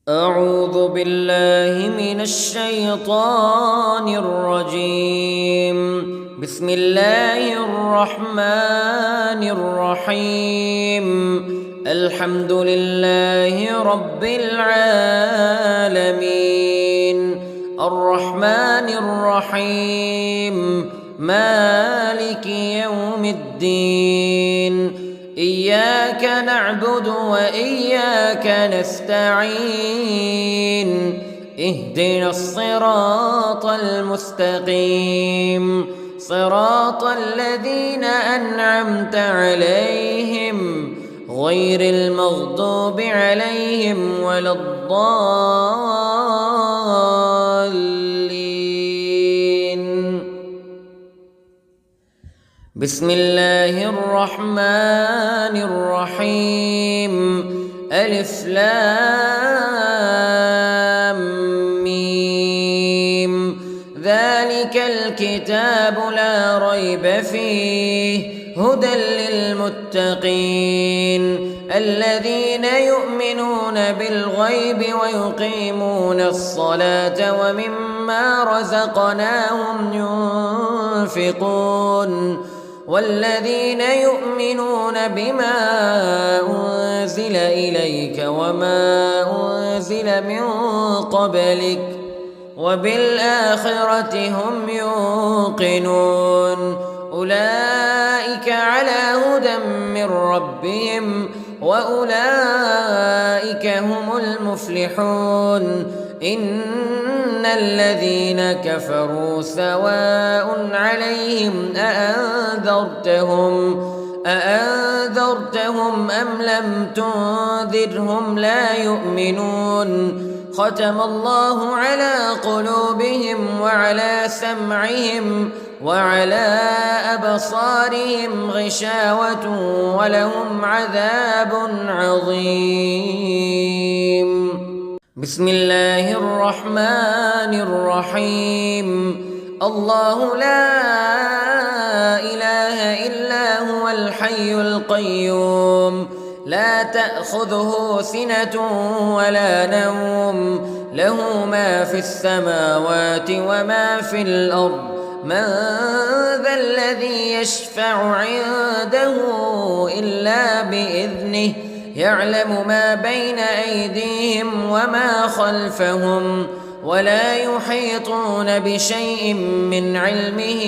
أعوذ بالله من الشيطان الرجيم. بسم الله الرحمن الرحيم. الحمد لله رب العالمين الرحمن الرحيم مالك يوم الدين. إياك نعبد وإياك نستعين. اهدنا الصراط المستقيم صراط الذين أنعمت عليهم غير المغضوب عليهم ولا الضالين. بسم الله الرحمن الرحيم. ألف لام ميم. ذلك الكتاب لا ريب فيه هدى للمتقين الذين يؤمنون بالغيب ويقيمون الصلاة ومما رزقناهم ينفقون والذين يؤمنون بما أنزل إليك وما أنزل من قبلك وبالآخرة هم يوقنون. أولئك على هدى من ربهم وأولئك هم المفلحون. إن الذين كفروا سواء عليهم أأنذرتهم أم لم تنذرهم لا يؤمنون. ختم الله على قلوبهم وعلى سمعهم وعلى أبصارهم غشاوة ولهم عذاب عظيم. بسم الله الرحمن الرحيم. الله لا إله إلا هو الحي القيوم لا تأخذه سنة ولا نوم له ما في السماوات وما في الأرض. من ذا الذي يشفع عنده إلا بإذنه يعلم ما بين أيديهم وما خلفهم ولا يحيطون بشيء من علمه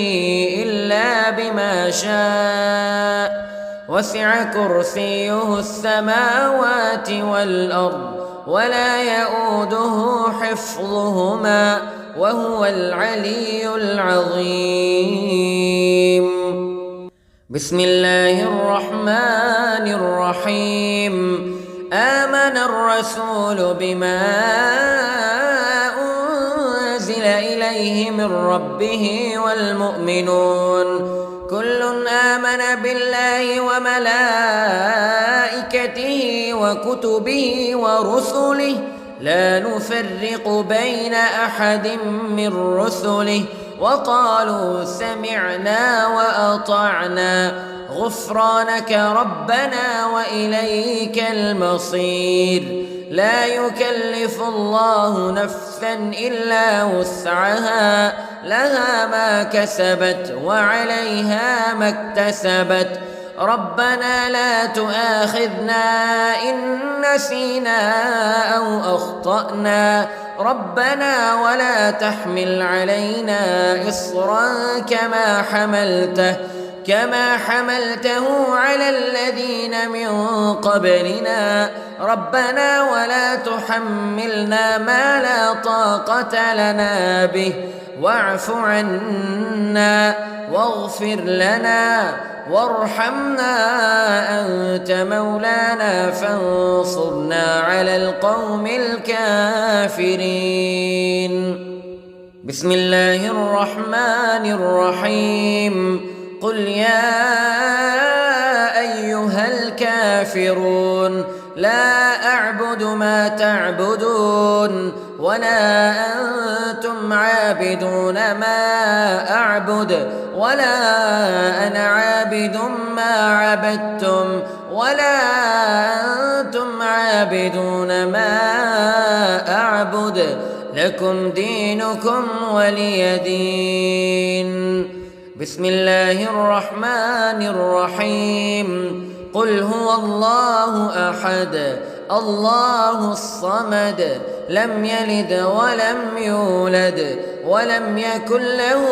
إلا بما شاء. وسع كرسيه السماوات والأرض ولا يؤوده حفظهما وهو العلي العظيم. بسم الله الرحمن الرحيم. آمن الرسول بما أنزل إليه من ربه والمؤمنون كل آمن بالله وملائكته وكتبه ورسله لا نفرق بين أحد من رسله وقالوا سمعنا وأطعنا غفرانك ربنا وإليك المصير. لا يكلف الله نفسا إلا وسعها لها ما كسبت وعليها ما اكتسبت. ربنا لا تؤاخذنا إن نسينا أو أخطأنا ربنا ولا تحمل علينا إصرا كما حملته على الذين من قبلنا ربنا ولا تحملنا ما لا طاقة لنا به واعف عنا واغفر لنا وارحمنا أنت مولانا فانصرنا على القوم الكافرين. بسم الله الرحمن الرحيم. قل يا أيها الكافرون لا أعبد ما تعبدون ولا أنتم عابدون ما أعبد ولا أنا عابد ما عبدتم ولا أنتم عابدون ما أعبد لكم دينكم ولي دين. بسم الله الرحمن الرحيم. قل هو الله أحد الله الصمد لم يلد ولم يولد ولم يكن له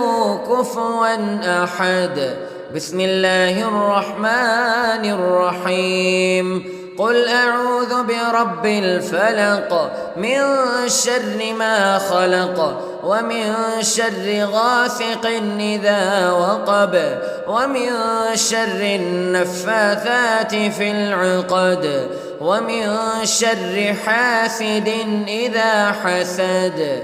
كفوا أحد. بسم الله الرحمن الرحيم. قل أعوذ برب الفلق من شر ما خلق ومن شر غاسق إذا وقب ومن شر النفاثات في العقد ومن شر حاسد إذا حسد.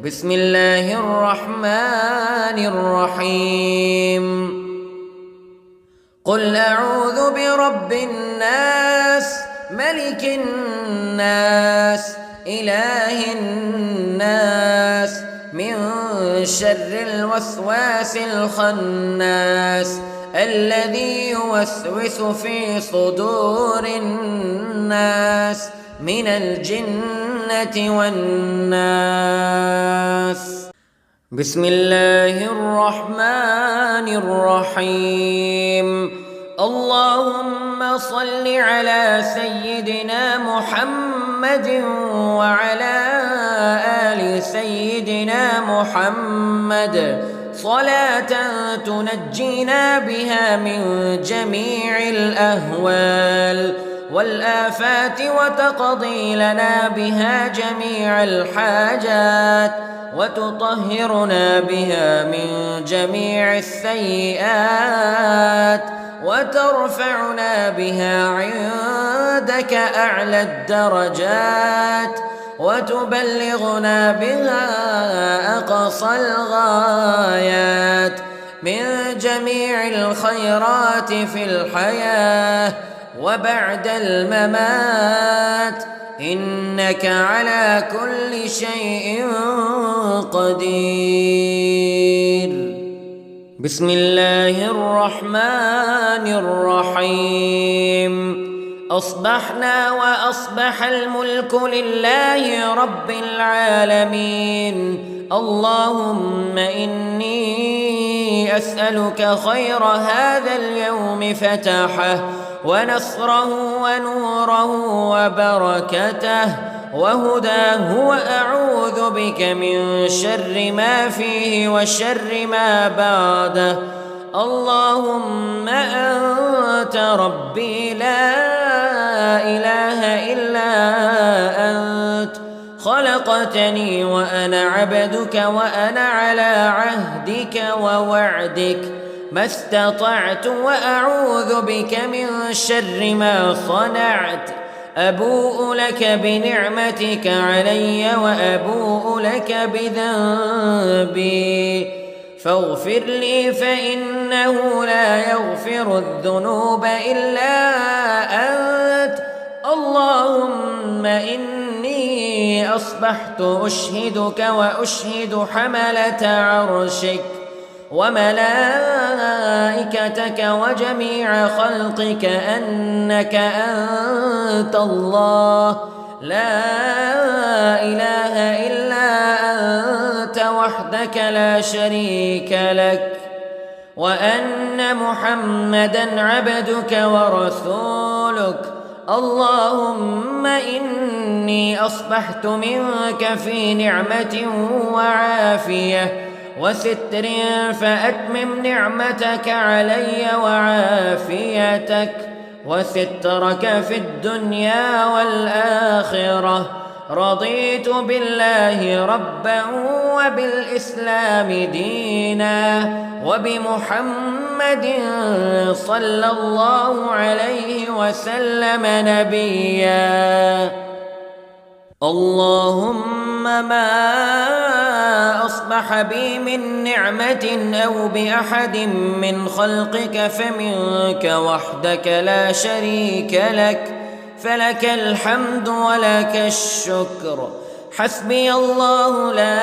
بسم الله الرحمن الرحيم. قل أعوذ برب الناس ملك الناس إله الناس من شر الوسواس الخناس الذي يوسوس في صدور الناس من الجنة والناس. بسم الله الرحمن الرحيم. اللهم صل على سيدنا محمد وعلى آل سيدنا محمد صلاة تنجينا بها من جميع الأهوال والآفات وتقضي لنا بها جميع الحاجات وتطهرنا بها من جميع السيئات وترفعنا بها عندك أعلى الدرجات وتبلغنا بها أقصى الغايات من جميع الخيرات في الحياة وبعد الممات إنك على كل شيء قدير. بسم الله الرحمن الرحيم. أصبحنا وأصبح الملك لله رب العالمين. اللهم إني أسألك خير هذا اليوم فتحه ونصره ونوره وبركته وهداه وأعوذ بك من شر ما فيه وشر ما بعده. اللهم أنت ربي لا إله إلا أنت خلقتني وأنا عبدك وأنا على عهدك ووعدك ما استطعت وأعوذ بك من شر ما صنعت. أبوء لك بنعمتك علي وأبوء لك بذنبي فاغفر لي فإنه لا يغفر الذنوب إلا أنت. اللهم إني أصبحت أشهدك وأشهد حملة عرشك وملائكتك وجميع خلقك أنك أنت الله لا إله إلا أنت وحدك لا شريك لك وأن محمدًا عبدك ورسولك. اللهم إني أصبحت منك في نعمة وعافية وستر فأتمم نعمتك علي وعافيتك وسترك في الدنيا والآخرة. رضيت بالله ربا وبالإسلام دينا وبمحمد صلى الله عليه وسلم نبيا. اللهم ما أصبح بي من نعمة أو بأحد من خلقك فمنك وحدك لا شريك لك فلك الحمد ولك الشكر. حسبي الله لا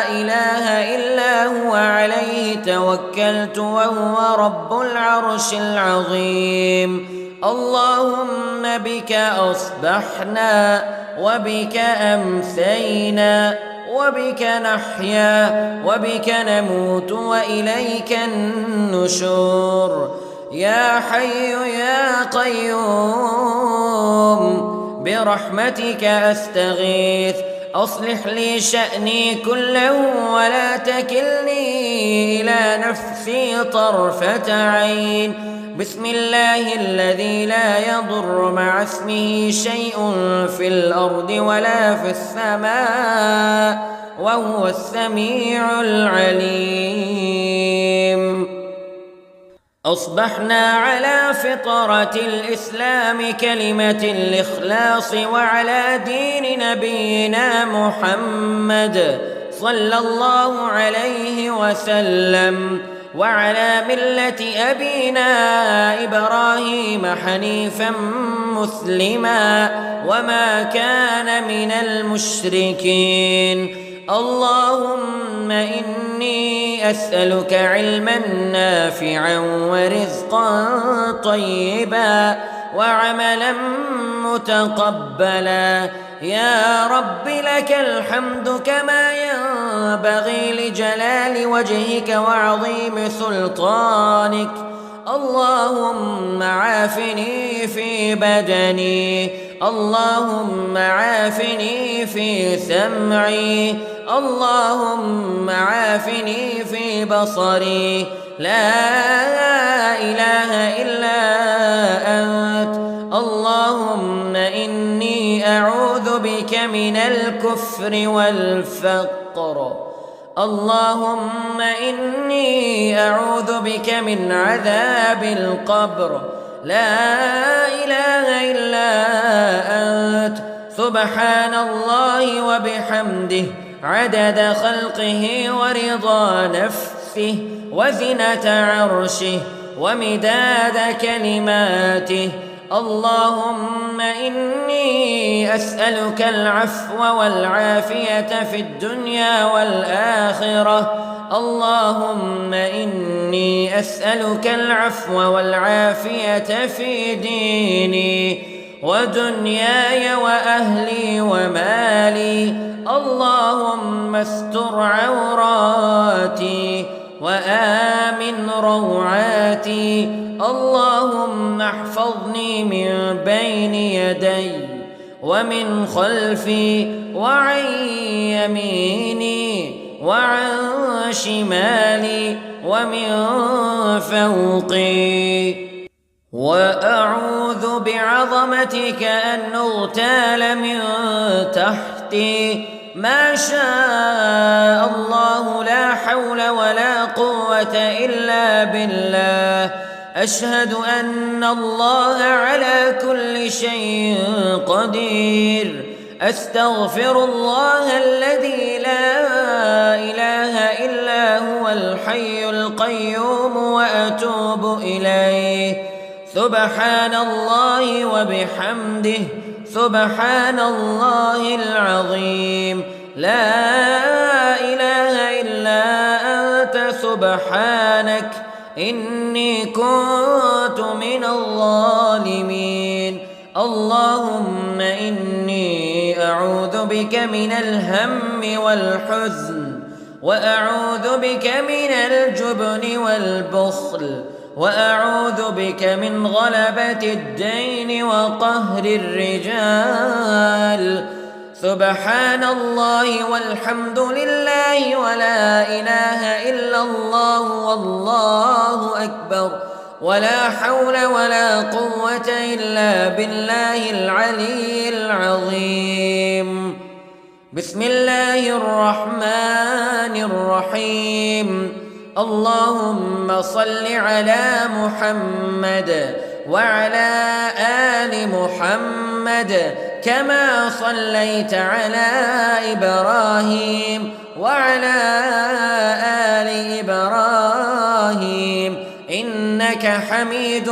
إله إلا هو عليه توكلت وهو رب العرش العظيم. اللهم بك أصبحنا وبك أمسينا وبك نحيا وبك نموت وإليك النشور. يا حي يا قيوم برحمتك أستغيث، أصلح لي شأني كله ولا تكلني إلى نفسي طرفة عين. بسم الله الذي لا يضر مع اسمه شيء في الأرض ولا في السماء وهو السميع العليم. أصبحنا على فطرة الإسلام كلمة الإخلاص وعلى دين نبينا محمد صلى الله عليه وسلم وعلى ملة أبينا إبراهيم حنيفا مسلما وما كان من المشركين. اللهم إني أسألك علما نافعا ورزقا طيبا وعملا متقبلا. يا رب لك الحمد كما ينبغي لجلال وجهك وعظيم سلطانك. اللهم عافني في بدني، اللهم عافني في سمعي، اللهم عافني في بصري. لا إله إلا أنت. اللهم إني أعوذ بك من الكفر والفقر. اللهم إني أعوذ بك من عذاب القبر. لا إله إلا أنت. سبحان الله وبحمده عدد خلقه ورضا نفسه وزنة عرشه ومداد كلماته. اللهم إني أسألك العفو والعافية في الدنيا والآخرة. اللهم إني أسألك العفو والعافية في ديني ودنياي وأهلي ومالي. اللهم استر عوراتي وآمن روعاتي. اللهم احفظني من بين يدي ومن خلفي وعن يميني وعن شمالي ومن فوقي. وأعوذ بعظمتك أن أغتال من تحتي. ما شاء الله لا حول ولا قوة إلا بالله. أشهد أن الله على كل شيء قدير. أستغفر الله الذي لا إله إلا هو الحي القيوم وأتوب إليه. سبحان الله وبحمده سبحان الله العظيم. لا إله إلا أنت سبحانك إني كنت من الظالمين. اللهم إني أعوذ بك من الهم والحزن وأعوذ بك من الجبن والبخل وأعوذ بك من غلبة الدين وقهر الرجال. سبحان الله والحمد لله ولا إله إلا الله والله أكبر ولا حول ولا قوة إلا بالله العلي العظيم. بسم الله الرحمن الرحيم. اللهم صل على محمد وعلى آل محمد كما صليت على إبراهيم وعلى آل إبراهيم إنك حميد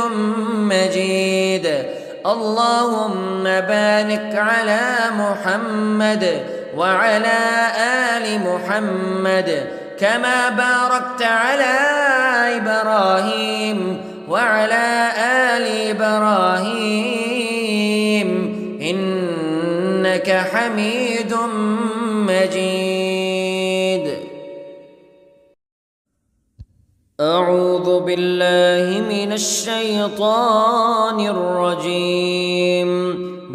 مجيد. اللهم بارك على محمد وعلى آل محمد كما باركت على إبراهيم وعلى آل إبراهيم إنك حميد مجيد. أعوذ بالله من الشيطان الرجيم.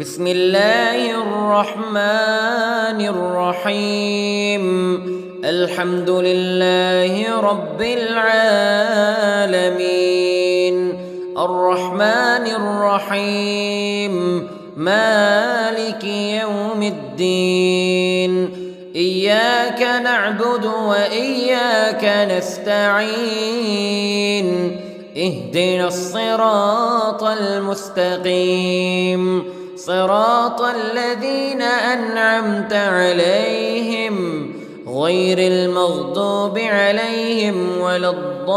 بسم الله الرحمن الرحيم. الحمد لله رب العالمين الرحمن الرحيم مالك يوم الدين. إياك نعبد وإياك نستعين. اهدنا الصراط المستقيم صراط الذين أنعمت عليهم غير المغضوب عليهم ولا الضالين.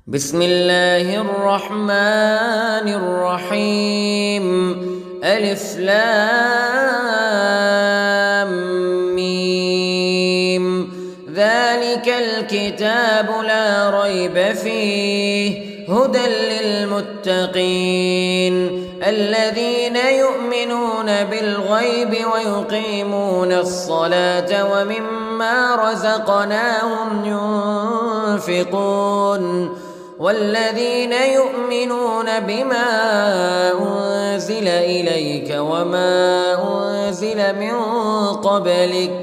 بسم الله الرحمن الرحيم. ألف لام ميم. ذلك الكتاب لا ريب فيه هدى للمتقين الذين يؤمنون بالغيب ويقيمون الصلاة ومما رزقناهم ينفقون والذين يؤمنون بما أنزل إليك وما أنزل من قبلك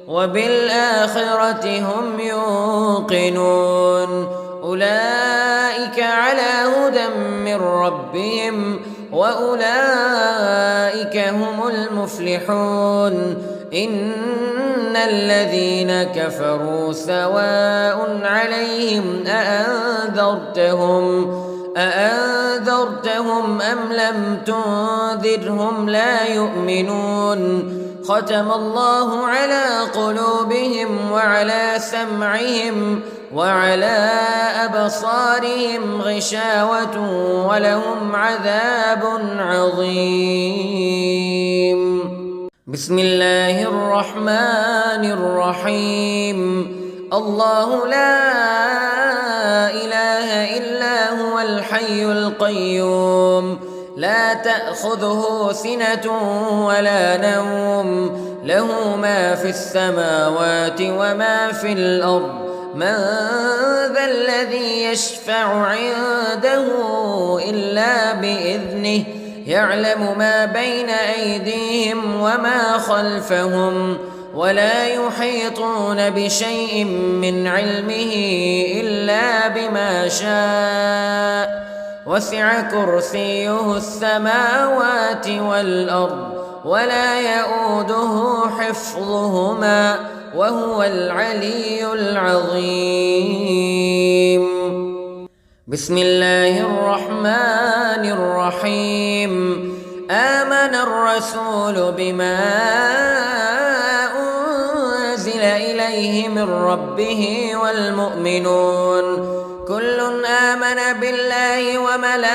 وبالآخرة هم يوقنون أولئك على هدى من ربهم وأولئك هم المفلحون. إن الذين كفروا سواء عليهم أأنذرتهم أم لم تنذرهم لا يؤمنون. ختم الله على قلوبهم وعلى سمعهم وعلى أبصارهم غشاوة ولهم عذاب عظيم. بسم الله الرحمن الرحيم. الله لا إله إلا هو الحي القيوم لا تأخذه سنة ولا نوم له ما في السماوات وما في الأرض. من ذا الذي يشفع عنده إلا بإذنه يعلم ما بين أيديهم وما خلفهم ولا يحيطون بشيء من علمه إلا بما شاء وسع كرسيه السماوات والأرض ولا يؤوده حفظهما وهو العلي العظيم. بسم الله الرحمن الرحيم. آمن الرسول بما أنزل إليه من ربه والمؤمنون كل آمن بالله وملائكته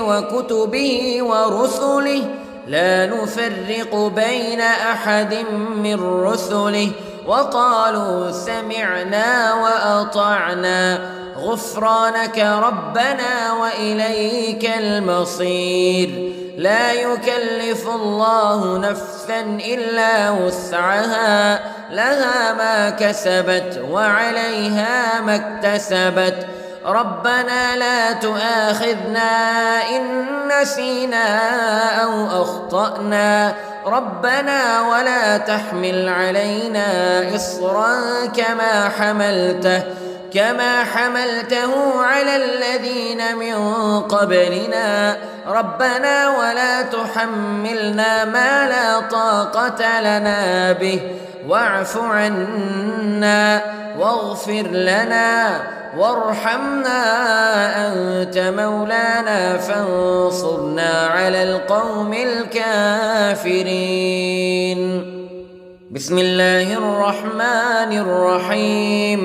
وكتبه ورسله لا نفرق بين أحد من رسله وقالوا سمعنا وأطعنا غفرانك ربنا وإليك المصير. لا يكلف الله نفسا إلا وسعها لها ما كسبت وعليها ما اكتسبت. ربنا لا تؤاخذنا إن نسينا أو أخطأنا ربنا ولا تحمل علينا إصرا كما حملته على الذين من قبلنا ربنا ولا تحملنا ما لا طاقة لنا به واعف عنا واغفر لنا وارحمنا أنت مولانا فانصرنا على القوم الكافرين. بسم الله الرحمن الرحيم.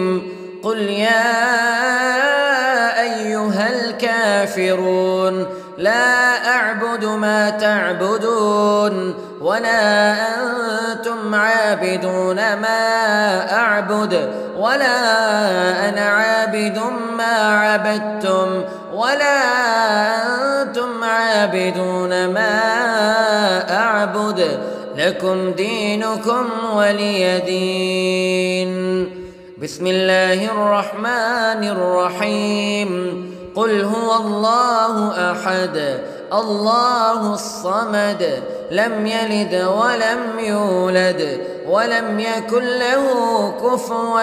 قل يا أيها الكافرون لا أعبد ما تعبدون ولا أنتم عابدون ما أعبد ولا أنا عابد ما عبدتم ولا أنتم عابدون ما أعبد لكم دينكم ولي دين. بسم الله الرحمن الرحيم. قل هو الله أحد الله الصمد لم يلد ولم يولد ولم يكن له كفوا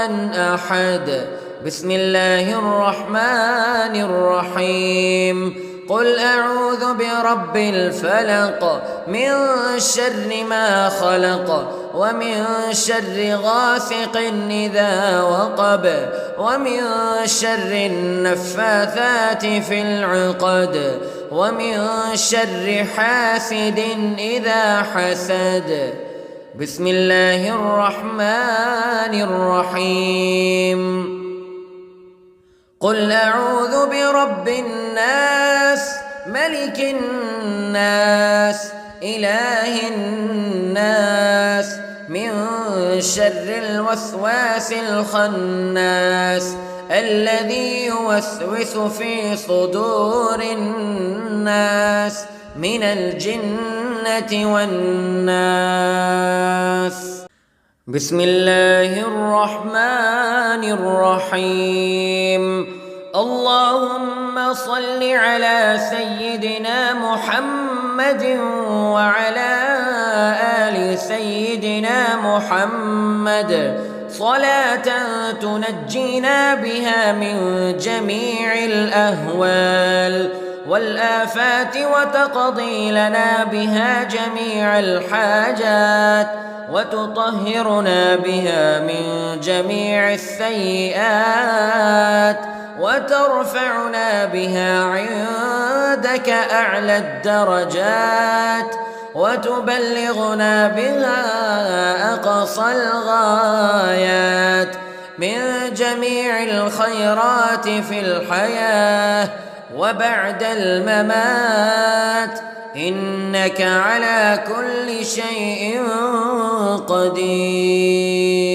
أحد. بسم الله الرحمن الرحيم. قل أعوذ برب الفلق من شر ما خلق ومن شر غاسق إذا وقب ومن شر النفاثات في العقد ومن شر حاسد إذا حسد. بسم الله الرحمن الرحيم. قل أعوذ برب الناس ملك الناس إله الناس من شر الوسواس الخناس الذي يوسوس في صدور الناس من الجنة والناس. بسم الله الرحمن الرحيم. اللهم صل على سيدنا محمد وعلى آل سيدنا محمد صلاة تنجينا بها من جميع الأهوال والآفات وتقضي لنا بها جميع الحاجات وتطهرنا بها من جميع السيئات وترفعنا بها عندك أعلى الدرجات وتبلغنا بها أقصى الغايات من جميع الخيرات في الحياة وبعد الممات إنك على كل شيء قدير.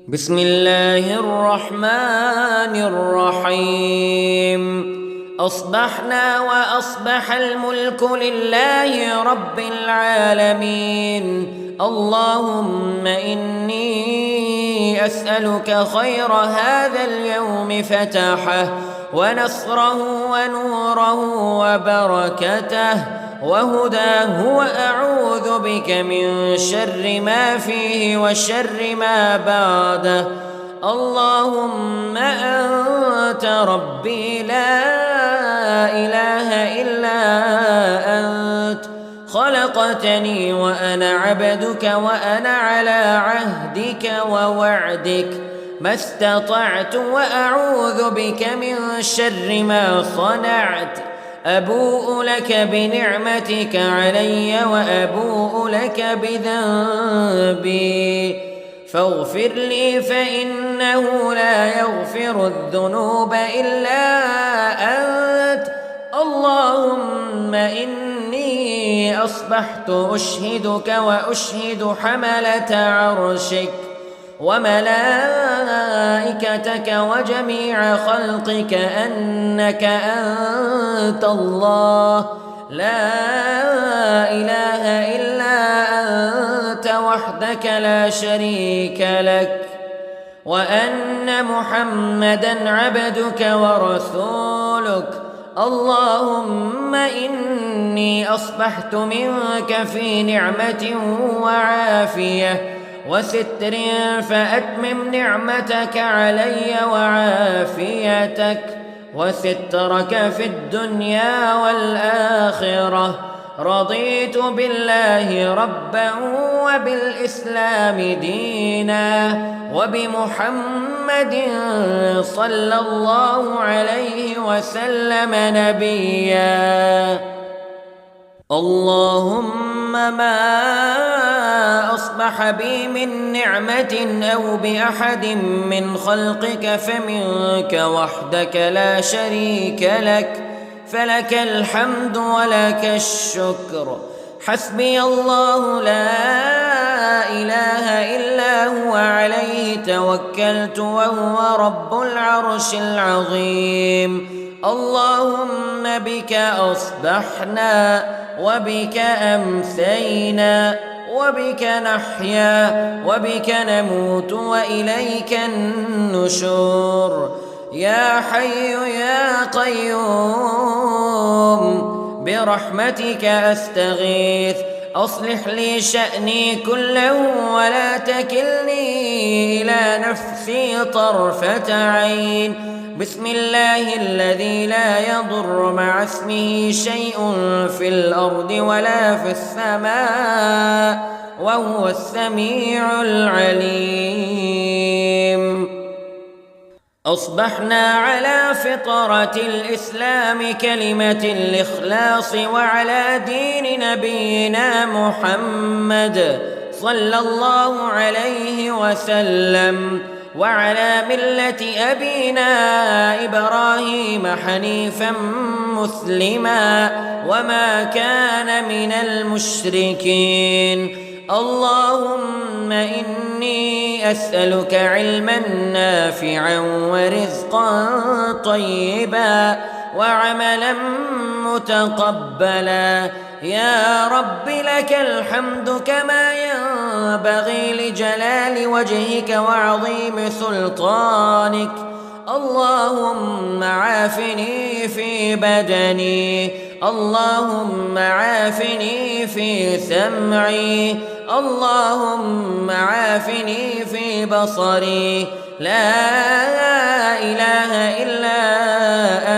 بسم الله الرحمن الرحيم. أصبحنا وأصبح الملك لله رب العالمين. اللهم إني أسألك خير هذا اليوم فتحه ونصره ونوره وبركته وهداه وأعوذ بك من شر ما فيه وشر ما بعده. اللهم أنت ربي لا إله إلا أنت خلقتني وأنا عبدك وأنا على عهدك ووعدك ما استطعت وأعوذ بك من شر ما صنعت. أبوء لك بنعمتك علي وأبوء لك بذنبي فاغفر لي فإنه لا يغفر الذنوب إلا أنت. اللهم إني أصبحت أشهدك وأشهد حملة عرشك وملائكتك وجميع خلقك أنك أنت الله لا إله إلا أنت وحدك لا شريك لك وأن محمدًا عبدك ورسولك. اللهم إني أصبحت منك في نعمة وعافية وستر فأتمم نعمتك علي وعافيتك وسترك في الدنيا والآخرة. رضيت بالله ربا وبالإسلام دينا وبمحمد صلى الله عليه وسلم نبيا. اللهم ما أصبح بي من نعمة أو بأحد من خلقك فمنك وحدك لا شريك لك فلك الحمد ولك الشكر حسبي الله لا إله إلا هو عليه توكلت وهو رب العرش العظيم. اللهم بك أصبحنا وبك أمسينا وبك نحيا وبك نموت وإليك النشور. يا حي يا قيوم برحمتك أستغيث، أصلح لي شأني كله ولا تكلني إلى نفسي طرفة عين. بسم الله الذي لا يضر مع اسمه شيء في الأرض ولا في السماء وهو السميع العليم. أصبحنا على فطرة الإسلام كلمة الإخلاص وعلى دين نبينا محمد صلى الله عليه وسلم وعلى ملة أبينا إبراهيم حنيفا مسلما وما كان من المشركين. اللهم إني أسألك علما نافعا ورزقا طيبا وعملا متقبلا. يا رب لك الحمد كما ينبغي لجلال وجهك وعظيم سلطانك. اللهم عافني في بدني، اللهم عافني في سمعي، اللهم عافني في بصري. لا إله إلا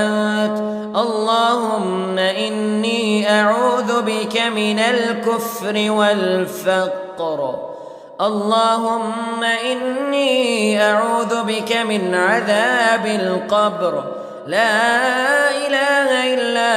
أنت. اللهم إني أعوذ بك من الكفر والفقر. اللهم إني أعوذ بك من عذاب القبر. لا إله إلا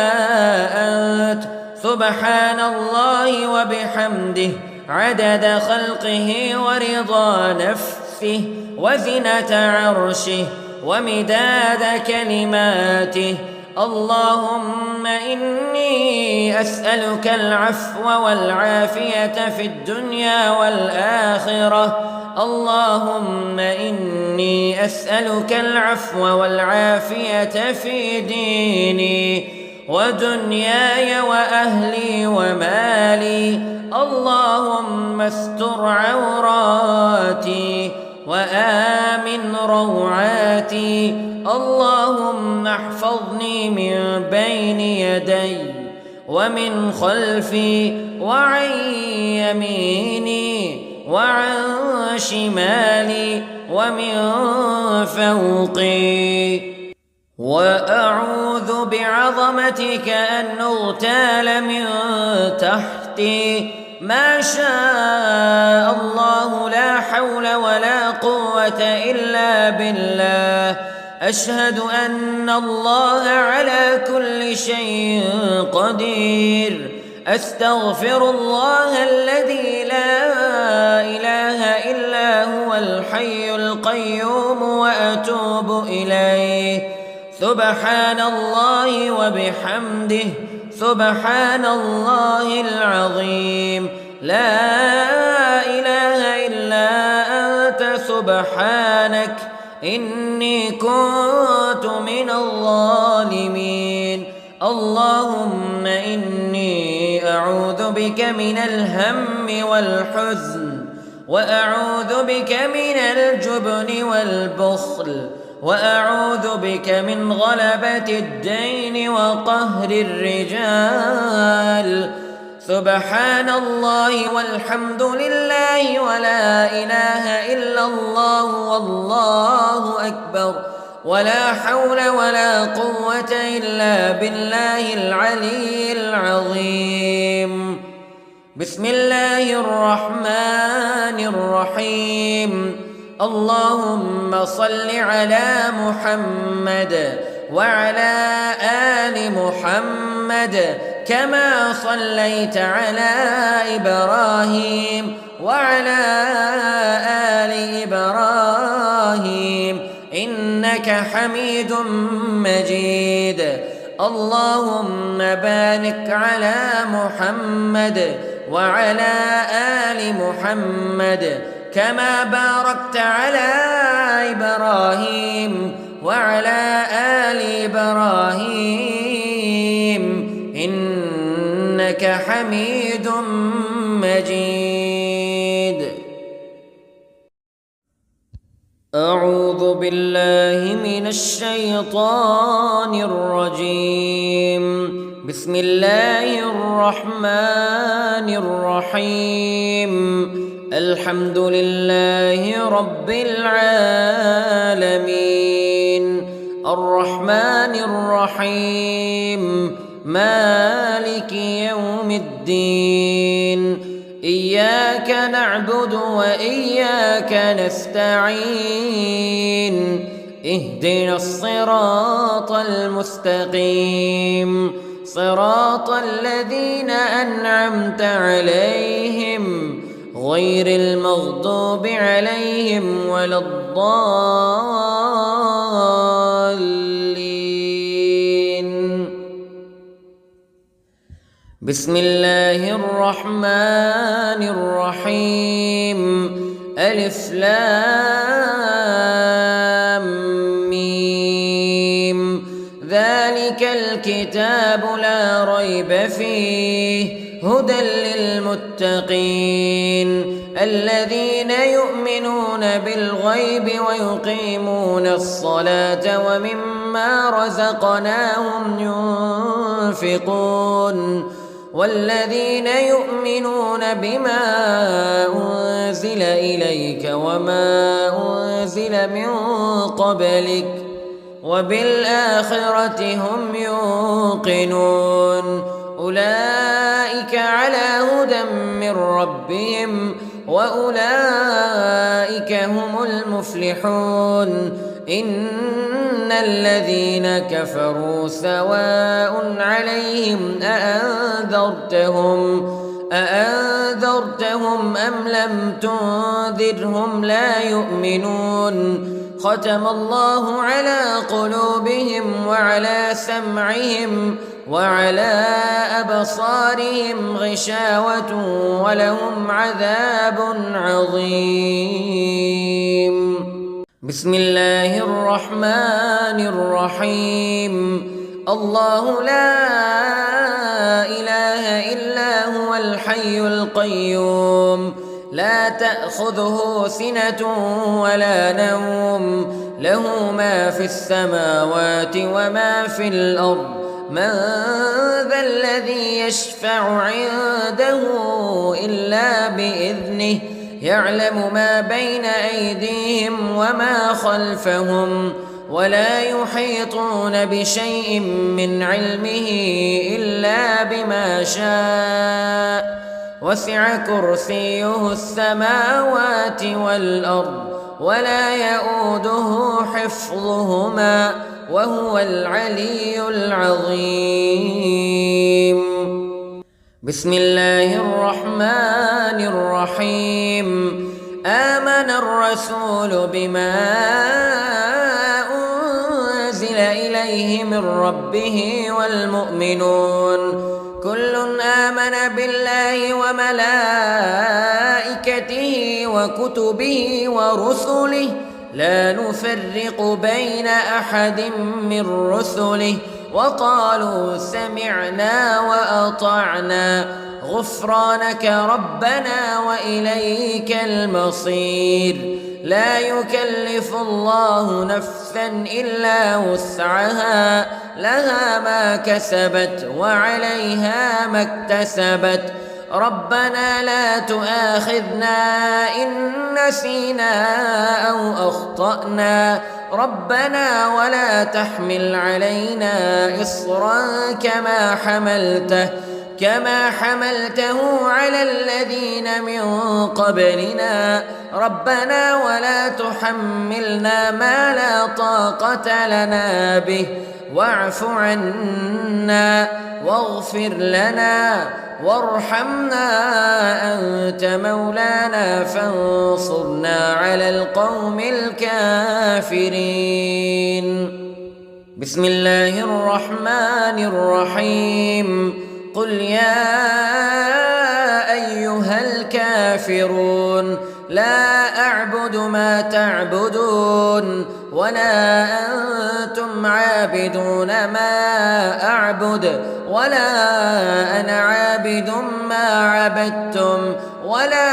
أنت. سبحان الله وبحمده عدد خلقه ورضا نفسه وزنة عرشه ومداد كلماته. اللهم إني أسألك العفو والعافية في الدنيا والآخرة. اللهم إني أسألك العفو والعافية في ديني ودنياي وأهلي ومالي. اللهم استر عوراتي وآمن روعاتي. اللهم احفظني من بين يدي ومن خلفي وعن يميني وعن شمالي ومن فوقي. وأعوذ بعظمتك أن أغتال من تحتي. ما شاء الله لا حول ولا قوة إلا بالله. أشهد أن الله على كل شيء قدير. أستغفر الله الذي لا إله إلا هو الحي القيوم وأتوب إليه. سبحان الله وبحمده سبحان الله العظيم. لا إله إلا أنت سبحانك إني كنت من الظالمين. اللهم إني أعوذ بك من الهم والحزن وأعوذ بك من الجبن والبخل وأعوذ بك من غلبة الدين وقهر الرجال. سبحان الله والحمد لله ولا إله إلا الله والله أكبر ولا حول ولا قوة إلا بالله العلي العظيم. بسم الله الرحمن الرحيم. اللهم صل على محمد وعلى آل محمد كما صليت على إبراهيم وعلى آل إبراهيم إنك حميد مجيد. اللهم بارك على محمد وعلى آل محمد كما باركت على إبراهيم وعلى آل إبراهيم إنك حميد مجيد. أعوذ بالله من الشيطان الرجيم. بسم الله الرحمن الرحيم. الحمد لله رب العالمين الرحمن الرحيم مالك يوم الدين إياك نعبد وإياك نستعين اهدنا الصراط المستقيم صراط الذين أنعمت عليهم غير المغضوب عليهم ولا الضالين. بسم الله الرحمن الرحيم. ألف لام ميم. ذلك الكتاب لا ريب فيه هدى للمتقين الذين يؤمنون بالغيب ويقيمون الصلاة ومما رزقناهم ينفقون والذين يؤمنون بما أنزل إليك وما أنزل من قبلك وبالآخرة هم يوقنون أولئك على هدى من ربهم وأولئك هم المفلحون. إن الذين كفروا سواء عليهم أأنذرتهم أم لم تنذرهم لا يؤمنون. ختم الله على قلوبهم وعلى سمعهم وعلى أبصارهم غشاوة ولهم عذاب عظيم. بسم الله الرحمن الرحيم. الله لا إله إلا هو الحي القيوم لا تأخذه سنة ولا نوم له ما في السماوات وما في الأرض من ذا الذي يشفع عنده إلا بإذنه يعلم ما بين أيديهم وما خلفهم ولا يحيطون بشيء من علمه إلا بما شاء وسع كرسيه السماوات والأرض ولا يؤوده حفظهما وهو العلي العظيم. بسم الله الرحمن الرحيم. آمن الرسول بما أنزل إليه من ربه والمؤمنون كل آمن بالله وملائكته وكتبه ورسله لا نفرق بين أحد من رسله وقالوا سمعنا وأطعنا غفرانك ربنا وإليك المصير. لا يكلف الله نفسا إلا وسعها لها ما كسبت وعليها ما اكتسبت ربنا لا تؤاخذنا إن نسينا أو أخطأنا ربنا ولا تحمل علينا إصرا كما حملته على الذين من قبلنا ربنا ولا تحملنا ما لا طاقة لنا به واعف عنا واغفر لنا وارحمنا أنت مولانا فانصرنا على القوم الكافرين. بسم الله الرحمن الرحيم قل يا أيها الكافرون لا أعبد ما تعبدون ولا أنتم عابدون ما أعبد ولا أنا عابد ما عبدتم ولا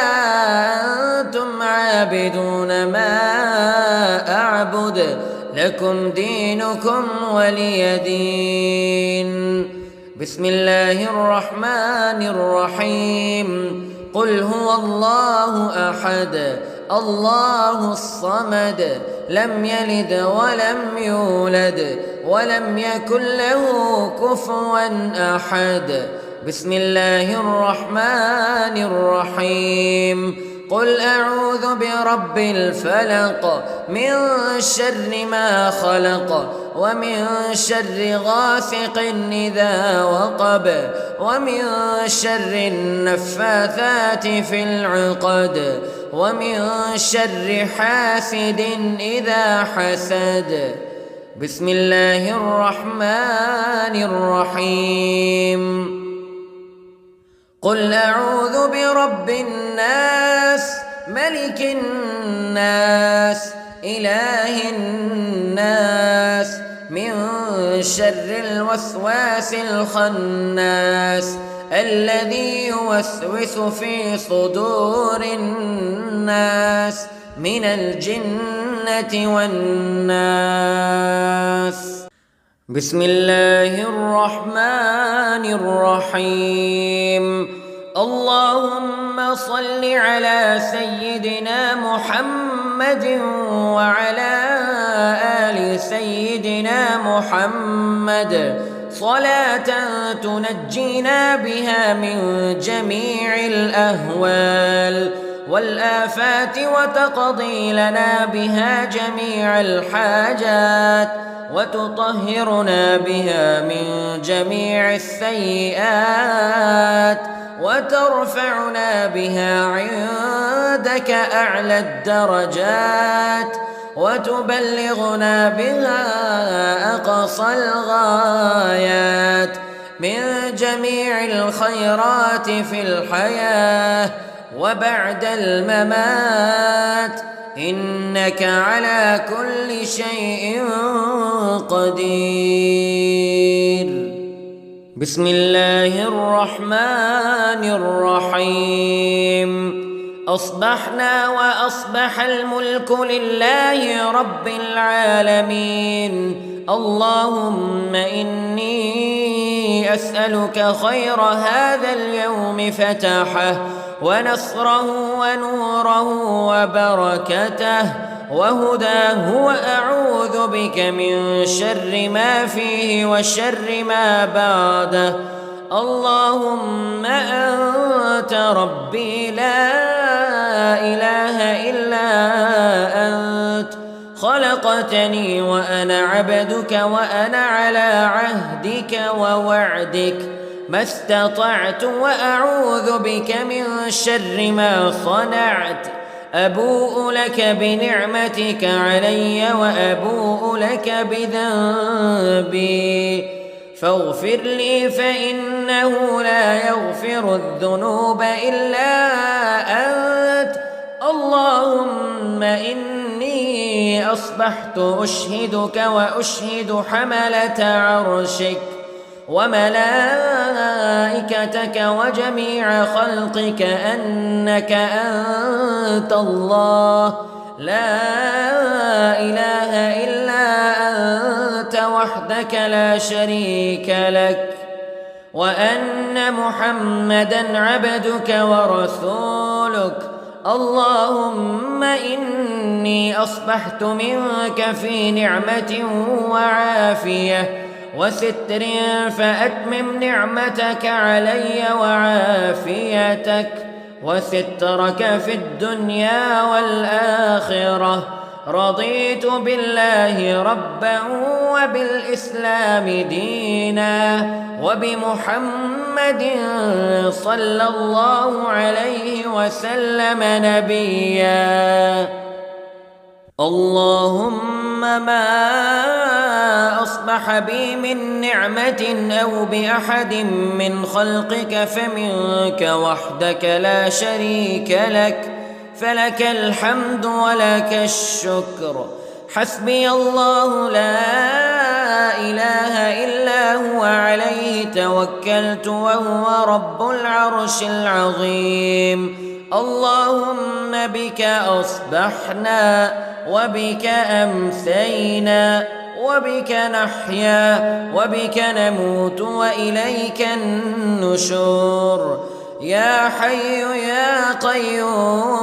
أنتم عابدون ما أعبد لكم دينكم ولي دين. بسم الله الرحمن الرحيم قل هو الله أحد الله الصمد لم يلد ولم يولد ولم يكن له كفوا أحد. بسم الله الرحمن الرحيم قل أعوذ برب الفلق من شر ما خلق ومن شر غاسق إذا وقب ومن شر النفاثات في العقد ومن شر حاسد إذا حسد. بسم الله الرحمن الرحيم قل أعوذ برب الناس ملك الناس إله الناس من شر الوسواس الخناس الذي يوسوس في صدور الناس من الجنة والناس. بسم الله الرحمن الرحيم اللهم صل على سيدنا محمد وعلى آل سيدنا محمد صلاة تنجينا بها من جميع الأهوال والآفات وتقضي لنا بها جميع الحاجات وتطهرنا بها من جميع السيئات وترفعنا بها عندك أعلى الدرجات وتبلغنا بها أقصى الغايات من جميع الخيرات في الحياة وبعد الممات إنك على كل شيء قدير. بسم الله الرحمن الرحيم أصبحنا وأصبح الملك لله رب العالمين اللهم إني أسألك خير هذا اليوم فتحه ونصره ونوره وبركته وهداه وأعوذ بك من شر ما فيه وشر ما بعده. اللهم أنت ربي لا إله إلا أنت خلقتني وأنا عبدك وأنا على عهدك ووعدك ما استطعت وأعوذ بك من شر ما صنعت. أبوء لك بنعمتك علي وأبوء لك بذنبي فاغفر لي فإنه لا يغفر الذنوب إلا أنت. اللهم إني أصبحت أشهدك وأشهد حملة عرشك وملائكتك وجميع خلقك أنك أنت الله لا إله إلا أنت وحدك لا شريك لك وأن محمدًا عبدك ورسولك. اللهم إني أصبحت منك في نعمة وعافية وستر فأتمم نعمتك علي وعافيتك وسترك في الدنيا والآخرة. رضيت بالله ربا وبالإسلام دينا وبمحمد صلى الله عليه وسلم نبيا. اللهم ما أصبح أصبح بي من نعمة أو بأحد من خلقك فمنك وحدك لا شريك لك، فلك الحمد ولك الشكر. حسبي الله لا إله إلا هو عليه توكلت وهو رب العرش العظيم. اللهم بك أصبحنا وبك أمسينا وبك نحيا وبك نموت وإليك النشور. يا حي يا قيوم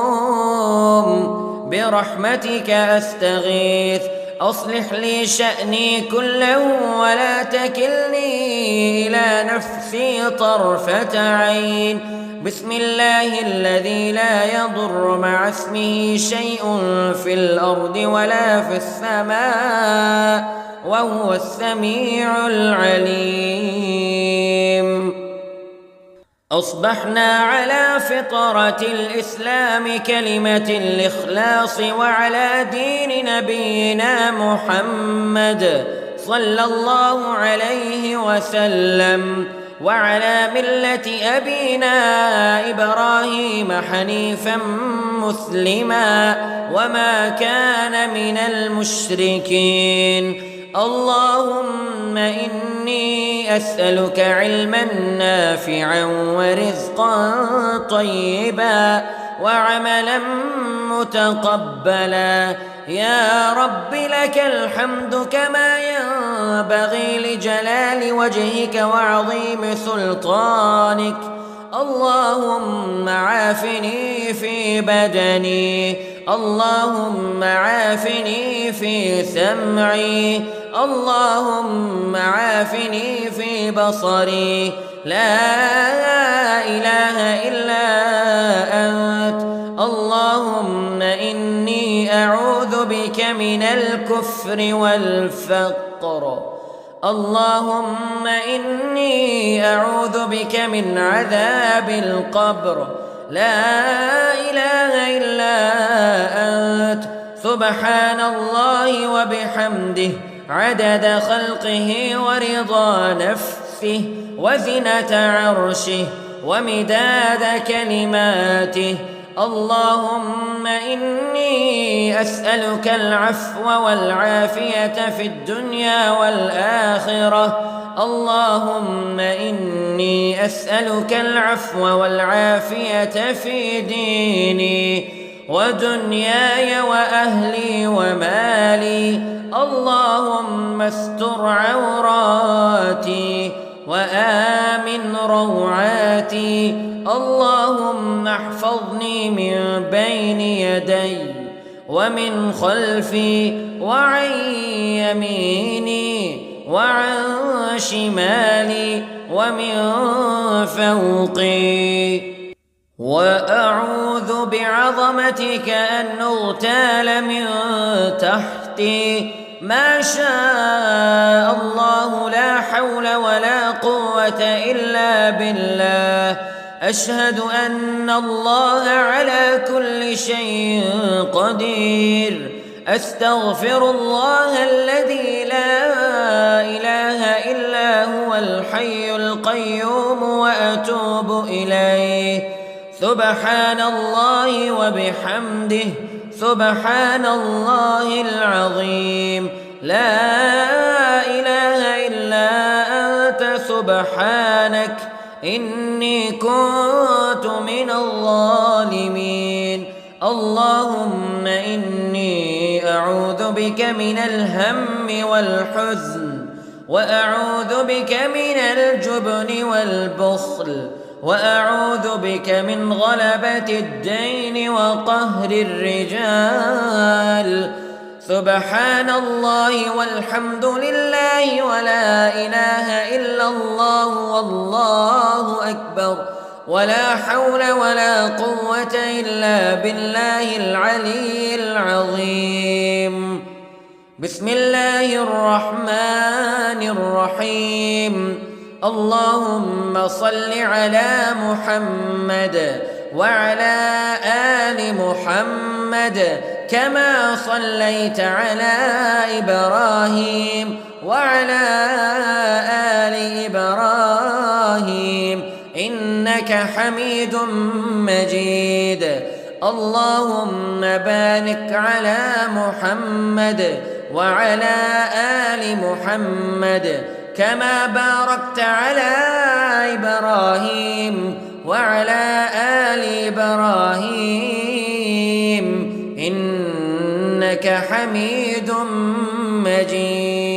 برحمتك أستغيث، أصلح لي شأني كله ولا تكلني إلى نفسي طرفة عين. بسم الله الذي لا يضر مع اسمه شيء في الأرض ولا في السماء وهو السميع العليم. أصبحنا على فطرة الإسلام كلمة الإخلاص وعلى دين نبينا محمد صلى الله عليه وسلم وعلى ملة أبينا إبراهيم حنيفا مسلما وما كان من المشركين. اللهم إني أسألك علما نافعا ورزقا طيبا وعملا متقبلا. يا رب لك الحمد كما ينبغي لجلال وجهك وعظيم سلطانك. اللهم عافني في بدني، اللهم عافني في سمعي، اللهم عافني في بصري. لا إله إلا أنت. اللهم إني أعوذ بك من الكفر والفقر. اللهم إني أعوذ بك من عذاب القبر. لا إله إلا أنت. سبحان الله وبحمده عدد خلقه ورضا نفسه وزنة عرشه ومداد كلماته. اللهم إني أسألك العفو والعافية في الدنيا والآخرة. اللهم إني أسألك العفو والعافية في ديني ودنياي وأهلي ومالي. اللهم استر عوراتي وآمن روعاتي. اللهم احفظني من بين يدي ومن خلفي وعن يميني وعن شمالي ومن فوقي. وأعوذ بعظمتك أن أغتال من تحتي. ما شاء الله لا حول ولا قوة إلا بالله. أشهد أن الله على كل شيء قدير. أستغفر الله الذي لا إله إلا هو الحي القيوم وأتوب إليه. سبحان الله وبحمده سبحان الله العظيم. لا إله إلا أنت سبحانك إني كنت من الظالمين. اللهم إني أعوذ بك من الهم والحزن وأعوذ بك من الجبن والبخل وأعوذ بك من غلبة الدين وقهر الرجال. سبحان الله والحمد لله ولا إله إلا الله والله أكبر ولا حول ولا قوة إلا بالله العلي العظيم. بسم الله الرحمن الرحيم. اللهم صل على محمد وعلى آل محمد كما صليت على إبراهيم وعلى آل إبراهيم إنك حميد مجيد. اللهم بارك على محمد وعلى آل محمد كما باركت على إبراهيم وعلى آل إبراهيم إنك حميد مجيد.